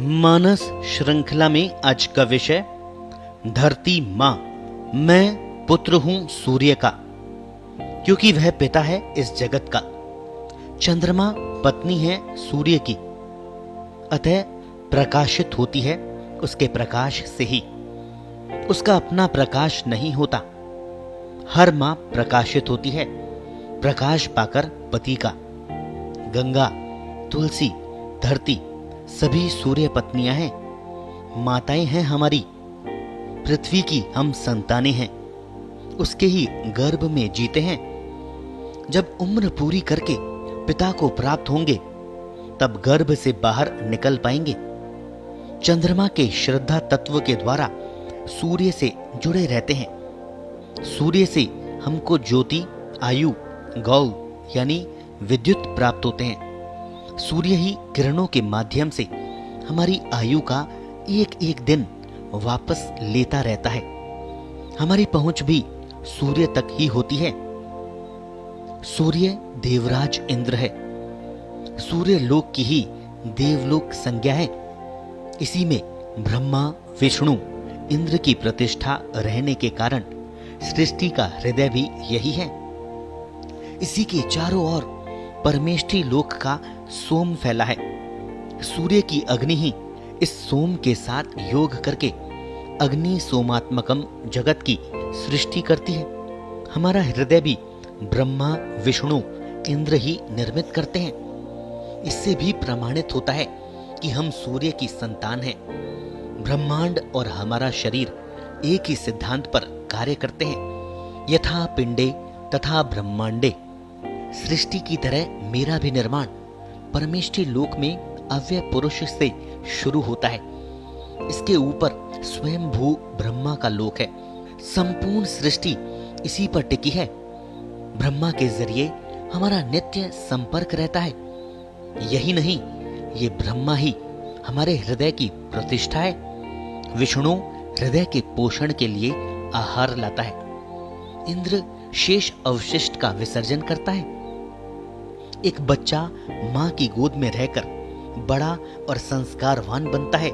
मानस श्रृंखला में आज का विषय धरती मां, मैं पुत्र हूं सूर्य का, क्योंकि वह पिता है इस जगत का। चंद्रमा पत्नी है सूर्य की, अतः प्रकाशित होती है उसके प्रकाश से ही। उसका अपना प्रकाश नहीं होता। हर मां प्रकाशित होती है प्रकाश पाकर पति का। गंगा, तुलसी, धरती सभी सूर्य पत्नियां हैं, माताएं हैं हमारी। पृथ्वी की हम संतानें हैं, उसके ही गर्भ में जीते हैं। जब उम्र पूरी करके पिता को प्राप्त होंगे तब गर्भ से बाहर निकल पाएंगे। चंद्रमा के श्रद्धा तत्व के द्वारा सूर्य से जुड़े रहते हैं। सूर्य से हमको ज्योति, आयु, गौ यानी विद्युत प्राप्त होते हैं। सूर्य ही किरणों के माध्यम से हमारी आयु का एक एक दिन वापस लेता रहता है। हमारी पहुंच भी सूर्य तक ही होती है। सूर्य देवराज इंद्र है। सूर्य लोक की ही देवलोक संज्ञा है। इसी में ब्रह्मा, विष्णु, इंद्र की प्रतिष्ठा रहने के कारण सृष्टि का हृदय भी यही है। इसी के चारों ओर परमेष्ठी लोक का सोम फैला है। सूर्य की अग्नि ही इस सोम के साथ योग करके अग्नि सोमात्मकम जगत की सृष्टि करती है। हमारा हृदय भी ब्रह्मा, विष्णु, इंद्र ही निर्मित करते हैं। इससे भी प्रमाणित होता है कि हम सूर्य की संतान हैं। ब्रह्मांड और हमारा शरीर एक ही सिद्धांत पर कार्य करते हैं। यथा पिंडे तथा ब्रह्मांडे। सृष्टि की तरह मेरा भी निर्माण परमेष्ठी लोक में अव्यय पुरुष से शुरू होता है। इसके ऊपर स्वयं भू ब्रह्मा का लोक है। संपूर्ण सृष्टि इसी पर टिकी है। ब्रह्मा के जरिए हमारा नित्य संपर्क रहता है। यही नहीं, ये ब्रह्मा ही हमारे हृदय की प्रतिष्ठा है। विष्णु हृदय के पोषण के लिए आहार लाता है। इंद्र शेष अवशिष्ट का विसर्जन करता है। एक बच्चा मां की गोद में रहकर बड़ा और संस्कारवान बनता है।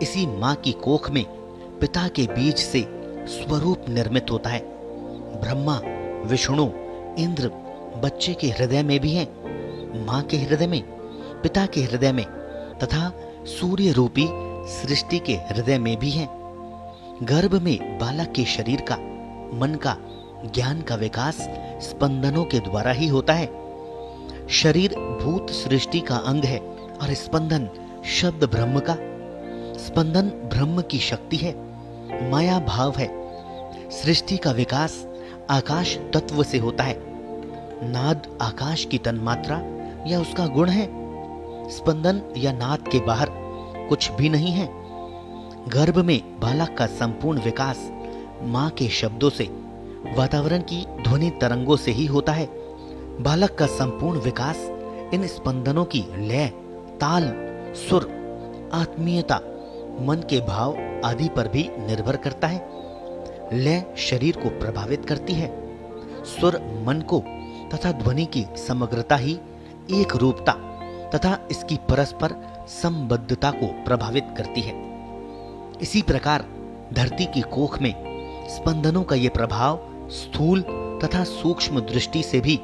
इसी मां की कोख में पिता के बीज से स्वरूप निर्मित होता है। ब्रह्मा, विष्णु, इंद्र बच्चे के हृदय में भी हैं, मां के हृदय में, पिता के हृदय में तथा सूर्य रूपी सृष्टि के हृदय में भी हैं। गर्भ में बालक के शरीर का, मन का, ज्ञान का विकास स्पंदनों के द्वारा ही होता है। शरीर भूत सृष्टि का अंग है और स्पंदन शब्द ब्रह्म का। स्पंदन ब्रह्म की शक्ति है, माया भाव है। सृष्टि का विकास आकाश तत्व से होता है। नाद आकाश की तन्मात्रा या उसका गुण है। स्पंदन या नाद के बाहर कुछ भी नहीं है। गर्भ में बालक का संपूर्ण विकास मां के शब्दों से, वातावरण की ध्वनि तरंगों से ही होता है। बालक का संपूर्ण विकास इन स्पंदनों की लय, ताल, सुर, आत्मीयता, मन के भाव आदि पर भी निर्भर करता है। लय शरीर को प्रभावित करती है। सुर मन को तथा ध्वनि की समग्रता ही एक रूपता तथा इसकी परस्पर संबद्धता को प्रभावित करती है। इसी प्रकार धरती की कोख में स्पंदनों का ये प्रभाव स्थूल तथा सूक्ष्म दृष्टि से भी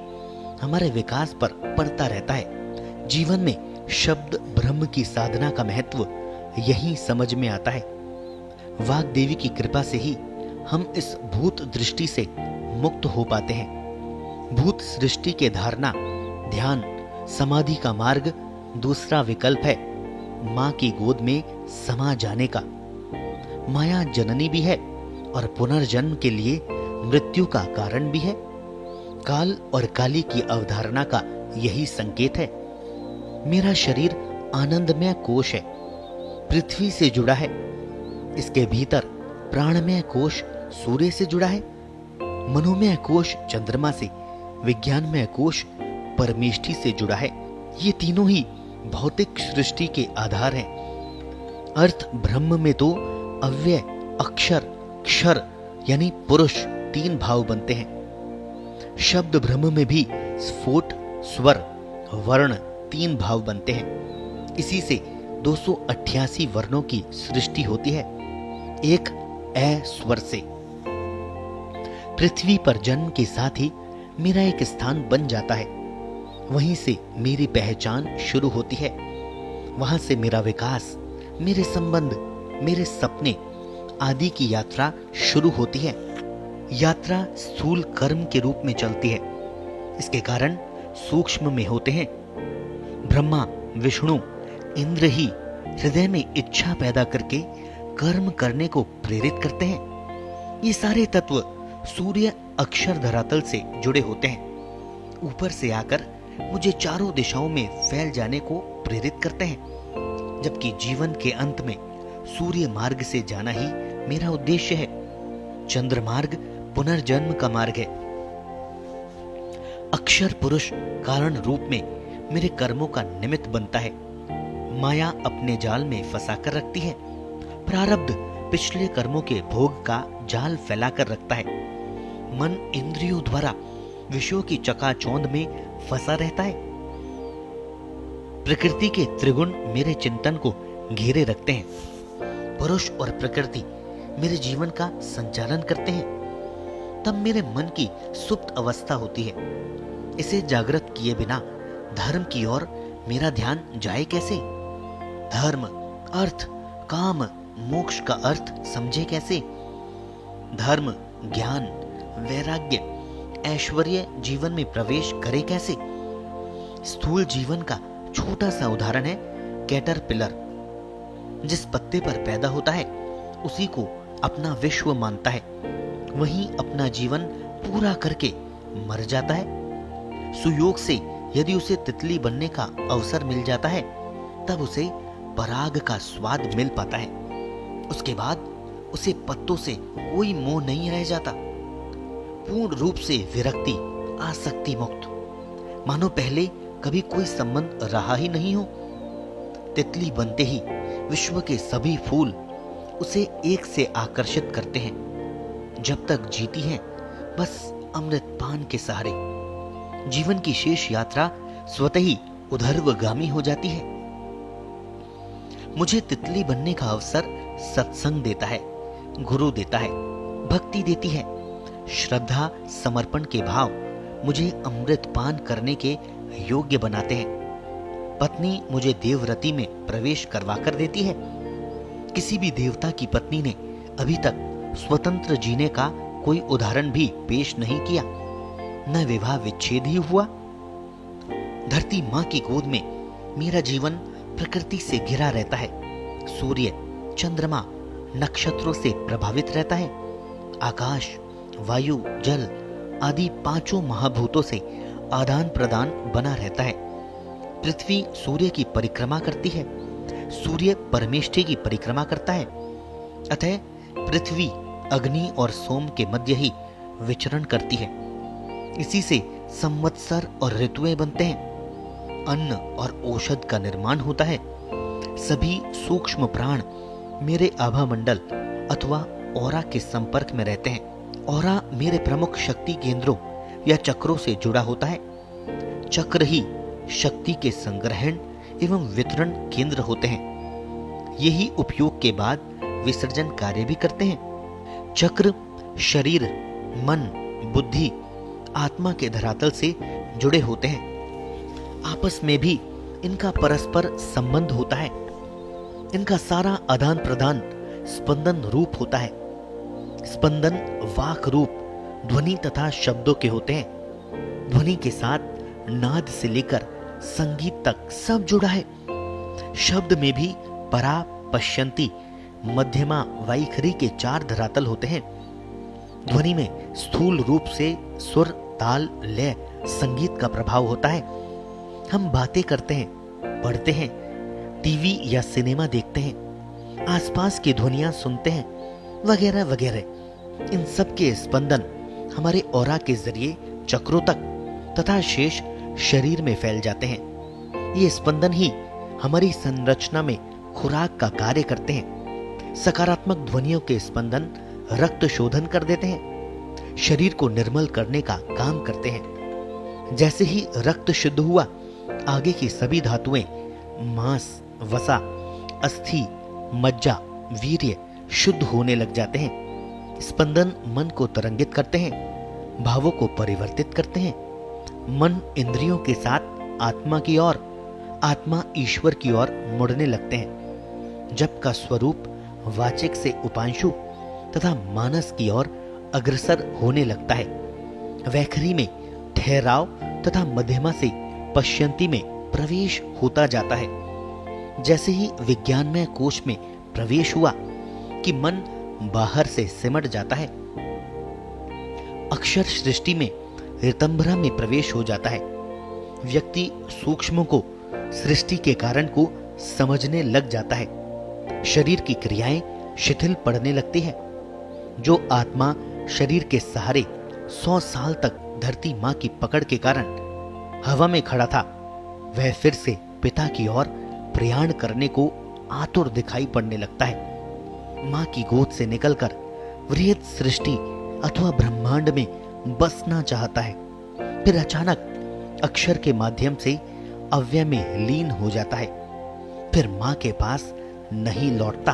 हमारे विकास पर पड़ता रहता है। जीवन में शब्द ब्रह्म की साधना का महत्व यही समझ में आता है। वाग देवी की कृपा से ही हम इस भूत दृष्टि से मुक्त हो पाते हैं। भूत सृष्टि के धारणा, ध्यान, समाधि का मार्ग दूसरा विकल्प है मां की गोद में समा जाने का। माया जननी भी है और पुनर्जन्म के लिए मृत्यु का कारण भी है। काल और काली की अवधारणा का यही संकेत है। मेरा शरीर आनंदमय कोश है, पृथ्वी से जुड़ा है। इसके भीतर प्राणमय कोश सूर्य से जुड़ा है। मनोमय कोश चंद्रमा से, विज्ञानमय कोश परमेष्ठी से जुड़ा है। ये तीनों ही भौतिक सृष्टि के आधार हैं। अर्थ ब्रह्म में तो अव्यय, अक्षर, क्षर यानी पुरुष तीन भाव बनते हैं। शब्द ब्रह्म में भी स्फोट, स्वर, वर्ण तीन भाव बनते हैं। इसी से 288 वर्णों की सृष्टि होती है, एक ए स्वर से। पृथ्वी पर जन्म के साथ ही मेरा एक स्थान बन जाता है। वहीं से मेरी पहचान शुरू होती है। वहां से मेरा विकास, मेरे संबंध, मेरे सपने आदि की यात्रा शुरू होती है। यात्रा स्थूल कर्म के रूप में चलती है। इसके कारण सूक्ष्म में होते हैं। ब्रह्मा, विष्णु, इंद्र ही हृदय में इच्छा पैदा करके कर्म करने को प्रेरित करते हैं। ये सारे तत्व सूर्य अक्षर धरातल से जुड़े होते हैं। ऊपर से आकर मुझे चारों दिशाओं में फैल जाने को प्रेरित करते हैं, जबकि जीवन के अंत में सूर्य मार्ग से जाना ही मेरा उद्देश्य है। चंद्र मार्ग पुनर्जन्म का मार्ग है। अक्षर पुरुष कारण रूप में मेरे कर्मों का निमित्त बनता है। माया अपने जाल में फंसा कर रखती है। प्रारब्ध पिछले कर्मों के भोग का जाल फैलाकर रखता है। मन इंद्रियों द्वारा विषयों की चकाचौंध में फंसा रहता है। प्रकृति के त्रिगुण मेरे चिंतन को घेरे रखते हैं। पुरुष और प्रकृति मेरे जीवन का संचालन करते हैं। तब मेरे मन की सुप्त अवस्था होती है। इसे जागृत किए बिना धर्म की ओर मेरा ध्यान जाए कैसे? धर्म, अर्थ, काम, मोक्ष का अर्थ समझे कैसे? धर्म, ज्ञान, वैराग्य, ऐश्वर्य जीवन में प्रवेश करे कैसे? स्थूल जीवन का छोटा सा उदाहरण है कैटरपिलर। जिस पत्ते पर पैदा होता है उसी को अपना विश्व मानता है, वहीं अपना जीवन पूरा करके मर जाता है। सुयोग से यदि उसे तितली बनने का अवसर मिल जाता है तब उसे पराग का स्वाद मिल पाता है। उसके बाद उसे पत्तों से कोई मोह नहीं रह जाता। पूर्ण रूप से विरक्ति, आसक्ति मुक्त, मानो पहले कभी कोई संबंध रहा ही नहीं हो। तितली बनते ही विश्व के सभी फूल उसे एक से आकर्षित करते हैं। जब तक जीती है बस अमृतपान के सहारे। जीवन की शेष यात्रा स्वतः ही उधर्वगामी हो जाती है। मुझे तितली बनने का अवसर सत्संग देता है, गुरु देता है, भक्ति देती है। श्रद्धा, समर्पण के भाव मुझे अमृतपान करने के योग्य बनाते हैं। पत्नी मुझे देवव्रति में प्रवेश करवा कर देती है। किसी भी देवता की पत्नी ने अभी तक स्वतंत्र जीने का कोई उदाहरण भी पेश नहीं किया। न विवाह विच्छेद ही हुआ। धरती मां की गोद में मेरा जीवन प्रकृति से घिरा रहता है। सूर्य, चंद्रमा, नक्षत्रों से प्रभावित रहता है। आकाश, वायु, जल आदि पांचों महाभूतों से आदान प्रदान बना रहता है। पृथ्वी सूर्य की परिक्रमा करती है, सूर्य परमेष्ठी की परिक्रमा करता है। अतः पृथ्वी अग्नि और सोम के मध्य ही विचरण करती है। इसी से संवत्सर और ऋतुएं बनते हैं। अन्न और औषध का निर्माण होता है। सभी सूक्ष्म प्राण मेरे आभा मंडल अथवा ऑरा के संपर्क में रहते हैं। ऑरा मेरे प्रमुख शक्ति केंद्रों या चक्रों से जुड़ा होता है। चक्र ही शक्ति के संग्रहण एवं वितरण केंद्र होते हैं। यही उपयोग के बाद विसर्जन कार्य भी करते हैं। चक्र शरीर, मन, बुद्धि, आत्मा के धरातल से जुड़े होते हैं। आपस में भी इनका परस्पर संबंध होता है। इनका सारा आदान प्रदान स्पंदन रूप होता है। स्पंदन वाक रूप ध्वनि तथा शब्दों के होते हैं। ध्वनि के साथ नाद से लेकर संगीत तक सब जुड़ा है। शब्द में भी परा, पश्यंती, मध्यमा, वाइखरी के 4 धरातल होते हैं। ध्वनि में स्थूल रूप से सुर, ताल, लय, संगीत का प्रभाव होता है। हम बातें करते हैं, पढ़ते हैं, टीवी या सिनेमा देखते हैं, आसपास की ध्वनियां सुनते हैं, वगैरह वगैरह। इन सब के स्पंदन हमारे ऑरा के जरिए चक्रों तक तथा शेष शरीर में फैल जाते हैं। ये स्पंदन ही हमारी संरचना में खुराक का कार्य करते हैं। सकारात्मक ध्वनियों के स्पंदन रक्त शोधन कर देते हैं, शरीर को निर्मल करने का काम करते हैं। जैसे ही रक्त शुद्ध हुआ, आगे की सभी धातुएं, मांस, वसा अस्थि, मज्जा, वीर्य शुद्ध होने लग जाते हैं। स्पंदन मन को तरंगित करते हैं, भावों को परिवर्तित करते हैं। मन इंद्रियों के साथ आत्मा की ओर, आत्मा ईश्वर की ओर मुड़ने लगते हैं। जप का स्वरूप वाचिक से उपांशु तथा मानस की ओर अग्रसर होने लगता है। वैखरी में ठहराव तथा मध्यमा से पश्यंती में प्रवेश होता जाता है। जैसे ही विज्ञानमय कोश में प्रवेश हुआ कि मन बाहर से सिमट जाता है। अक्षर सृष्टि में ऋतंभरा में प्रवेश हो जाता है। व्यक्ति सूक्ष्म को, सृष्टि के कारण को समझने लग जाता है। शरीर की क्रियाएं शिथिल पड़ने लगती है। जो आत्मा शरीर के सहारे 100 साल तक धरती मां की पकड़ के कारण हवा में खड़ा था, वह फिर से पिता की ओर प्रयाण करने को आतुर दिखाई पड़ने लगता है। मां की गोद से निकलकर वृहद सृष्टि अथवा ब्रह्मांड में बसना चाहता है। फिर अचानक अक्षर के माध्यम से अव्यय में लीन हो जाता है। फिर मां के पास नहीं लौटता।